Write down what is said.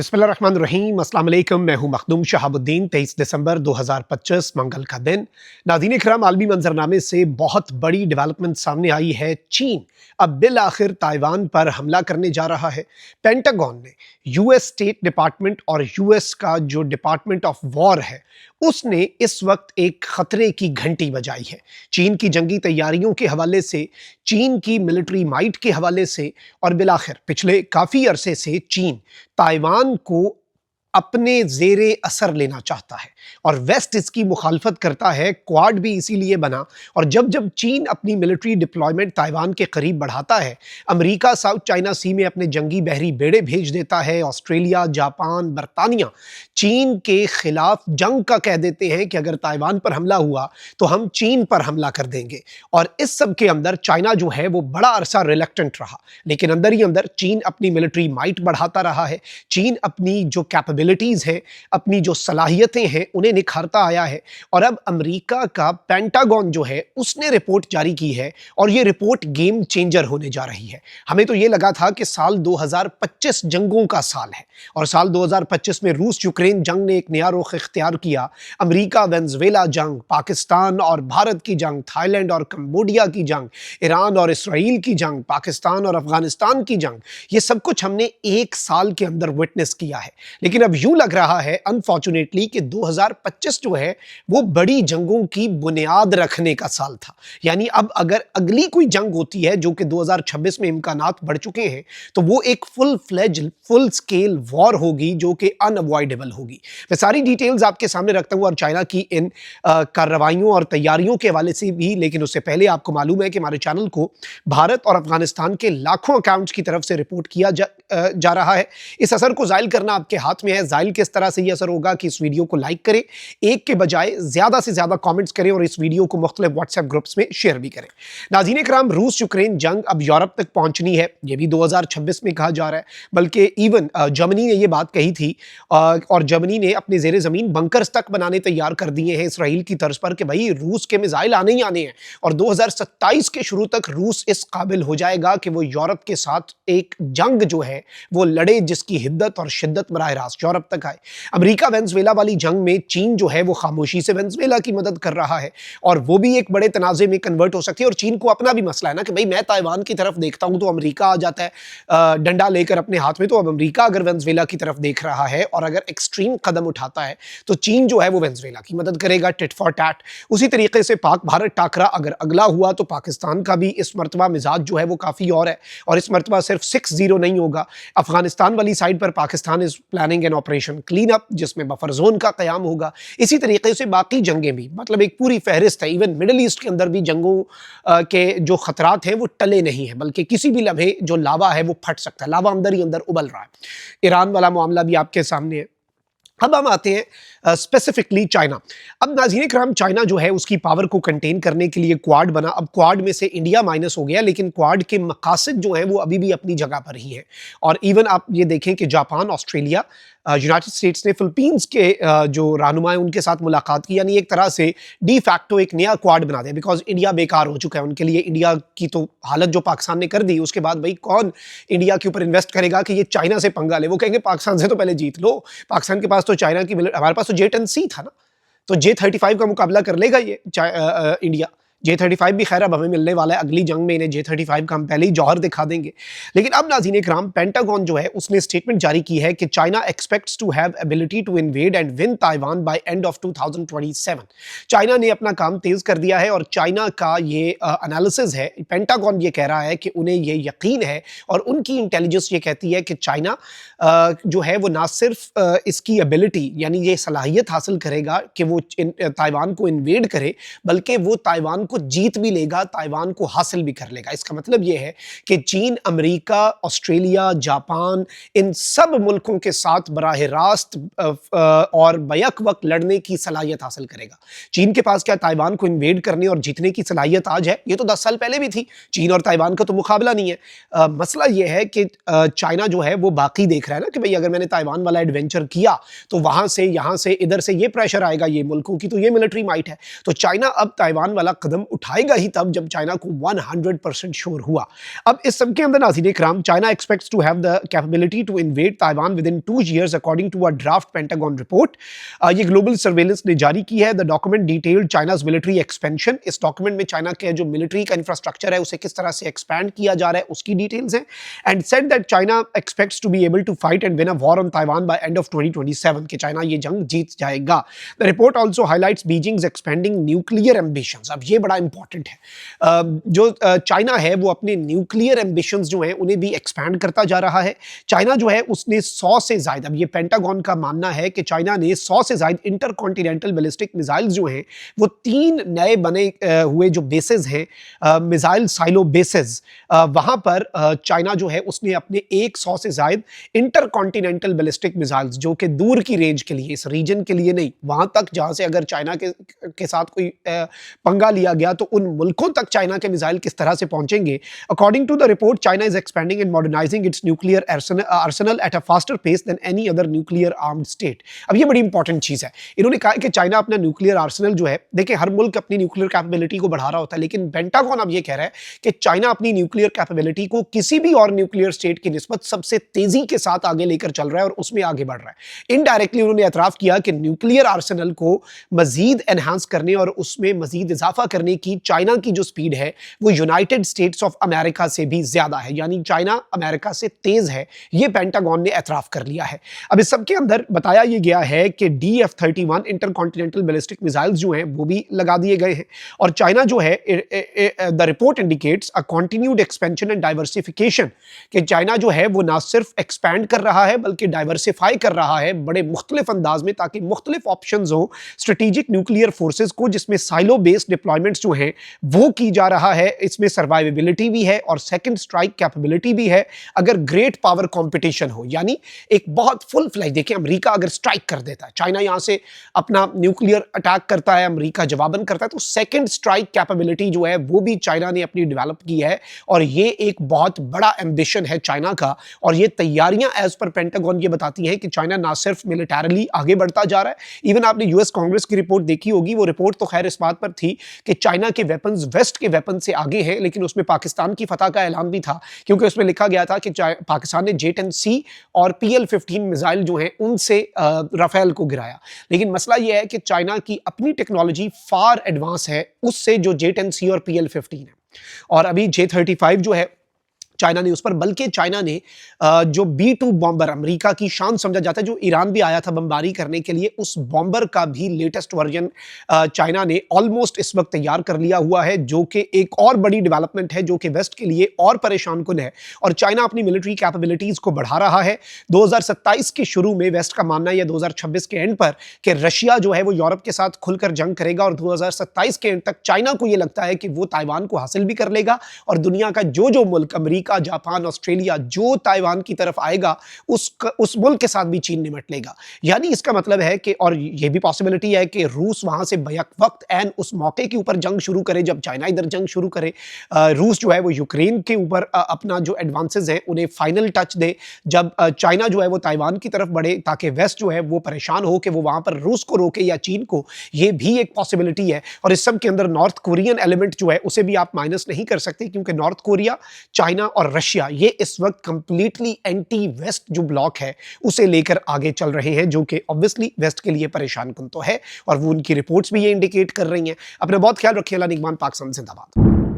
बिस्मिल्लाहिर्रहमानिर्रहीम, अस्सलाम वालेकुम। मैं हूं मखदूम शहाबुद्दीन। 23 दिसंबर 2025 मंगल का दिन। नाज़रीन इकराम, आलमी मंजरनामे से बहुत बड़ी डेवलपमेंट सामने आई है। चीन अब बिल आखिर ताइवान पर हमला करने जा रहा है। पेंटागन ने यूएस स्टेट डिपार्टमेंट और यूएस का जो डिपार्टमेंट ऑफ वॉर है उसने इस वक्त एक खतरे की घंटी बजाई है। चीन की जंगी तैयारियों के हवाले से, चीन की मिलिट्री माइट के हवाले से और बिलाखिर पिछले काफ़ी अरसे से चीन ताइवान को अपने ज़ेरे असर लेना चाहता है और वेस्ट इसकी मुखालफत करता है। क्वाड भी इसीलिए बना। और जब जब चीन अपनी मिलिट्री डिप्लॉयमेंट ताइवान के करीब बढ़ाता है, अमेरिका साउथ चाइना सी में अपने जंगी बहरी बेड़े भेज देता है। ऑस्ट्रेलिया, जापान, बरतानिया चीन के खिलाफ जंग का कह देते हैं कि अगर ताइवान पर हमला हुआ तो हम चीन पर हमला कर देंगे। और इस सब के अंदर चाइना जो है वो बड़ा अरसा रिलक्टेंट रहा, लेकिन अंदर ही अंदर चीन अपनी मिलिट्री माइट बढ़ाता रहा है। चीन अपनी जो कैपेबिलिटीज़ हैं, अपनी जो सलाहियतें हैं, उन्हें निखारता आया है। और अब अमेरिका का पेंटागन जो है उसने रिपोर्ट जारी की है और ये रिपोर्ट गेम चेंजर होने जा रही है। हमें तो ये लगा था कि साल 2025 जंगों का साल है और साल 2025 में रूस यूक्रेन जंग ने एक नया रुख इख्तियार किया। अमेरिका वेनेजुएला जंग, पाकिस्तान और भारत की जंग, थाईलैंड और कंबोडिया की जंग, ईरान और इसराइल की जंग, पाकिस्तान और अफगानिस्तान की जंग, ये सब कुछ हमने एक साल के अंदर विटनेस किया है। लेकिन अब यूं लग रहा है अनफॉर्चुनेटली कि 2025 जो है वो बड़ी जंगों की बुनियाद रखने का साल था। यानी अब अगर अगली कोई जंग होती है, जो कि 2026 में इम्कानात बढ़ चुके हैं, तो वो एक full fledge full scale war होगी जो कि अनअवॉइडेबल होगी। मैं सारी डिटेल्स आपके सामने रखता हूं और चाइना की इन कार्रवाइयों और तैयारियों के हवाले से भी। लेकिन उससे पहले आपको मालूम है कि हमारे चैनल को भारत और अफगानिस्तान के लाखों अकाउंट्स की तरफ से रिपोर्ट किया जा रहा है। इस असर को जायल करना आपके हाथ में है। जायल किस तरह से यह असर होगा कि इस वीडियो को लाइक करें, एक के बजाय ज्यादा से ज्यादा कमेंट्स करें और इस वीडियो को मुख्तलिफ व्हाट्सएप ग्रुप्स में शेयर भी करें। नाज़रीन इकराम, रूस यूक्रेन जंग अब यूरोप तक पहुंचनी है, यह भी 2026 में कहा जा रहा है। बल्कि इवन जर्मनी ने यह बात कही थी और जर्मनी ने अपने जेरे जमीन बंकर्स तक बनाने तैयार कर दिए हैं इसराइल की तर्ज पर कि भाई रूस के मिसाइल आने ही आने हैं और 2027 के शुरू तक रूस इस काबिल हो जाएगा कि वो यूरोप के साथ एक जंग जो है वो लड़े जिसकी हिद्दत और शिद्दत बराह रास्त यूरोप तक आए। अमेरिका वेनेजुएला वाली जंग में चीन जो है वो खामोशी से वेनेजुएला की मदद कर रहा है और वो भी एक बड़े तनाज़े में कन्वर्ट हो सकती है। और चीन को अपना भी मसला है ना कि भाई मैं ताइवान की तरफ देखता हूं तो अमेरिका आ जाता है डंडा लेकर अपने हाथ में। तो अब अमेरिका अगर वेनेजुएला की तरफ देख रहा है और अगर एक्सट्रीम कदम उठाता है तो चीन जो है वो वेनेजुएला की मदद करेगा, टिट फॉर टैट। उसी तरीके से पाक भारत टाकरा अगर अगला हुआ तो पाकिस्तान का भी इस मरतबा मिजाज जो है वो काफ़ी और है और इस मरतबा सिर्फ 6-0 नहीं होगा। अफगानिस्तान वाली साइड पर Pakistan is planning an operation clean up जिसमें बफर जोन का क़याम होगा। इसी तरीके से बाकी जंगें भी, मतलब एक पूरी फहरिस्त है। इवन मिडल ईस्ट के अंदर भी जंगों के जो खतरात हैं वो टले नहीं है, बल्कि किसी भी लम्हे जो लावा है वो फट सकता है। लावा अंदर ही अंदर उबल रहा है। ईरान वाला मामला भी आपके सामने है। अब हम आते हैं स्पेसिफिकली चाइना। अब नाज़रीन इकराम, चाइना जो है उसकी पावर को कंटेन करने के लिए क्वाड बना। अब क्वाड में से इंडिया माइनस हो गया, लेकिन क्वाड के मकासद जो हैं वो अभी भी अपनी जगह पर ही हैं। और इवन आप ये देखें कि जापान, ऑस्ट्रेलिया, यूनाइटेड स्टेट्स ने फिलीपींस के जो रहनुमा हैं उनके साथ मुलाकात की। यानी एक तरह से डी फैक्टो एक नया क्वाड बना दिया, बिकॉज इंडिया बेकार हो चुका है उनके लिए। इंडिया की तो हालत जो पाकिस्तान ने कर दी, उसके बाद भाई कौन इंडिया के ऊपर इन्वेस्ट करेगा कि ये चाइना से पंगा ले। वो कहेंगे पाकिस्तान से तो पहले जीत लो। पाकिस्तान के पास तो चाइना की, हमारे पास तो J-10C था ना, तो J-35 का मुकाबला कर लेगा ये इंडिया। J-35 भी खैर अब हमें मिलने वाला है अगली जंग में, इन्हें J-35 का हम पहले ही जौहर दिखा देंगे। लेकिन अब नाज़रीन इकराम, पेंटागन जो है उसने स्टेटमेंट जारी की है कि China expects to have ability to invade and win Taiwan by end of 2027। China ने अपना काम तेज कर दिया है और चाइना का ये एनालिसिस है। पेंटागन ये कह रहा है कि उन्हें ये यकीन है और उनकी इंटेलिजेंस ये कहती है कि चाइना जो है वो ना सिर्फ इसकी एबिलिटी यानी ये सलाहियत हासिल करेगा कि वो ताइवान को इन्वेड करे, बल्कि वो ताइवान को जीत भी लेगा, ताइवान को हासिल भी कर लेगा। इसका मतलब यह है कि चीन, अमेरिका, ऑस्ट्रेलिया, जापान, इन सब मुल्कों के साथ बराह रास्त और बैक वक्त लड़ने की सलाहियत हासिल करेगा। चीन के पास क्या ताइवान को इन्वेड करने और जीतने की सलाहियत आज है? ये तो 10 साल पहले भी थी। चीन और ताइवान का तो मुकाबला नहीं है। मसला यह है कि चाइना जो है वो बाकी देख रहा है ना कि भाई अगर मैंने ताइवान वाला एडवेंचर किया तो वहां से, यहां से, इधर से ये प्रेशर आएगा, ये मुल्कों की तो ये मिलिट्री माइट है। तो चाइना अब ताइवान वाला कदम कदम उठाएगा ही तब जब चाइना को 100% श्योर हुआ। अब इस सब के अंदर नाज़रीन इकराम, China expects to have the capability to invade Taiwan within 2 years according to a draft Pentagon report. ये ग्लोबल सर्वेलेंस ने जारी की है। The document detailed China's military expansion. इस डॉक्यूमेंट में चाइना के जो मिलिट्री का इंफ्रास्ट्रक्चर है उसे किस तरह से एक्सपैंड किया जा रहा है उसकी डिटेल्स हैं। And said that China expects to be able to fight and win a war on Taiwan by end of 2027 कि चाइना ये जंग जीत जाएगा। The report also highlights Beijing's expanding nuclear ambitions. अब ये बड़ा इंपॉर्टेंट है। जो चाइना है वो अपने न्यूक्लियर एम्बिशंस जो हैं उन्हें भी एक्सपैंड करता जा रहा है। चाइना जो है उसने 100 से ज़ायद, अब ये पेंटागन का मानना है कि चाइना ने 100 से ज़ायद इंटरकॉन्टिनेंटल बैलिस्टिक मिसाइल्स जो हैं वो 3 नए बने हुए जो बेसेस हैं, मिसाइल साइलो बेसेस, वहाँ पर चाइना जो है उसने अपने 100 से ज़ायद इंटरकॉन्टिनेंटल बैलिस्टिक मिसाइल्स जो कि दूर की रेंज के लिए, इस रीजन के लिए नहीं, वहाँ तक जहाँ से अगर चाइना के साथ कोई पंगा लिया गया तो उन मुल्कों तक चाइना के मिसाइल किस तरह से पहुंचेंगे। According to the report, China is expanding and modernising its nuclear arsenal at a faster pace than any other nuclear armed state. अब ये बड़ी इंपॉर्टेंट चीज़ है। इन्होंने कहा कि चाइना अपना न्यूक्लियर आर्सेनल जो है, देखिए हर मुल्क अपनी न्यूक्लियर कैपेबिलिटी को बढ़ा रहा होता है, लेकिन पेंटागन अब ये कह रहा है कि चाइना अपनी न्यूक्लियर कैपेबिलिटी को किसी भी और न्यूक्लियर स्टेट की निस्बत सबसे तेजी के साथ आगे लेकर चल रहा है और उसमें आगे बढ़ रहा है। इनडायरेक्टली उन्होंने एतराफ़ किया कि न्यूक्लियर आर्सेनल को मजीद एनहांस करने और उसमें मजीद इजाफा करने की चाइना की जो स्पीड है वो यूनाइटेड स्टेट्स ऑफ अमेरिका से भी ज्यादा है, यानी चाइना अमेरिका से तेज है। ये पेंटागन ने एतराफ कर लिया है। अब इस सब के अंदर बताया ये गया है कि DF-31 इंटरकॉन्टिनेंटल बैलिस्टिक मिसाइल्स जो हैं वो भी लगा दिए गए हैं और चाइना जो है, the report indicates a continued expansion and diversification, कि चाइना जो है वो ना सिर्फ एक्सपैंड कर रहा है बल्कि डाइवर्सिफाई कर रहा है बड़े मुख्तलिफ अंदाज में, ताकि मुख्तलिफ ऑप्शंस हो स्ट्रेटेजिक न्यूक्लियर फोर्सेज को, जिसमें साइलो बेस्ड डिप्लॉयमेंट्स जो हैं वो की जा रहा है। इसमें सर्वाइवेबिलिटी भी है और सेकंड स्ट्राइक कैपेबिलिटी भी है अगर ग्रेट पावर कंपटीशन हो, यानी एक बहुत फुल फ्लैश। देखिए अमेरिका अगर स्ट्राइक कर देता है, चाइना यहां से अपना न्यूक्लियर अटैक करता है, अमेरिका जवाबन करता है, तो सेकंड स्ट्राइक कैपेबिलिटी जो है वो भी चाइना ने अपनी डेवलप की है और ये एक बहुत बड़ा एम्बिशन है चाइना का। और ये तैयारियां एज पर पेंटागन ये बताती हैं कि चाइना ना सिर्फ मिलिटरली आगे बढ़ता जा रहा है। इवन आपने यूएस कांग्रेस की रिपोर्ट देखी होगी, वो रिपोर्ट तो खैर इस बात पर थी कि चाइना के वेपन्स वेस्ट के वेपन से आगे हैं, लेकिन उसमें पाकिस्तान की फतह का ऐलान भी था, क्योंकि उसमें लिखा गया था कि पाकिस्तान ने J-10C और PL-15 मिसाइल जो हैं उनसे राफेल को गिराया। लेकिन मसला यह है कि चाइना की अपनी टेक्नोलॉजी फार एडवांस है उससे जो J-10C और PL-15 है, और अभी J-35 जो है चाइना ने उस पर, बल्कि चाइना ने जो B-2 बॉम्बर अमेरिका की शान समझा जाता है, जो ईरान भी आया था बमबारी करने के लिए, उस बॉम्बर का भी लेटेस्ट वर्जन चाइना ने ऑलमोस्ट इस वक्त तैयार कर लिया हुआ है, जो कि एक और बड़ी डेवलपमेंट है जो कि वेस्ट के लिए और परेशान कुन है। और चाइना अपनी मिलिट्री कैपेबिलिटीज को बढ़ा रहा है। 2027 के शुरू में वेस्ट का मानना है, या 2026 के एंड पर, कि रशिया जो है वो यूरोप के साथ खुलकर जंग करेगा और 2027 के एंड तक चाइना को ये लगता है कि वो ताइवान को हासिल भी कर लेगा और दुनिया का जो मुल्क, अमेरिका, जापान, ऑस्ट्रेलिया, जो ताइवान की तरफ आएगा उस मुल्क के साथ भी चीन निपट लेगा। यानी इसका मतलब है कि, और यह भी पॉसिबिलिटी है कि रूस वहां से बैक वक्त एंड उस मौके के ऊपर जंग शुरू करे जब चाइना इधर जंग शुरू करे। रूस जो है वो यूक्रेन के ऊपर अपना जो एडवांसेस हैं उन्हें फाइनल टच दे जब चाइना जो है वो ताइवान की तरफ बढ़े, ताकि वेस्ट जो है वो परेशान हो कि वो वहां पर रूस को रोके या चीन को। यह भी एक पॉसिबिलिटी है। और इस सब के अंदर नॉर्थ कोरियन एलिमेंट जो है उसे भी आप माइनस नहीं कर सकते, क्योंकि नॉर्थ कोरिया, चाइना और रशिया ये इस वक्त कंप्लीटली एंटी वेस्ट जो ब्लॉक है उसे लेकर आगे चल रहे हैं, जो कि ऑब्वियसली वेस्ट के लिए परेशान कुन तो है और वो उनकी रिपोर्ट्स भी ये इंडिकेट कर रही हैं। अपना बहुत ख्याल रखिए। अल्लाह निगहबान। पाकिस्तान जिंदाबाद।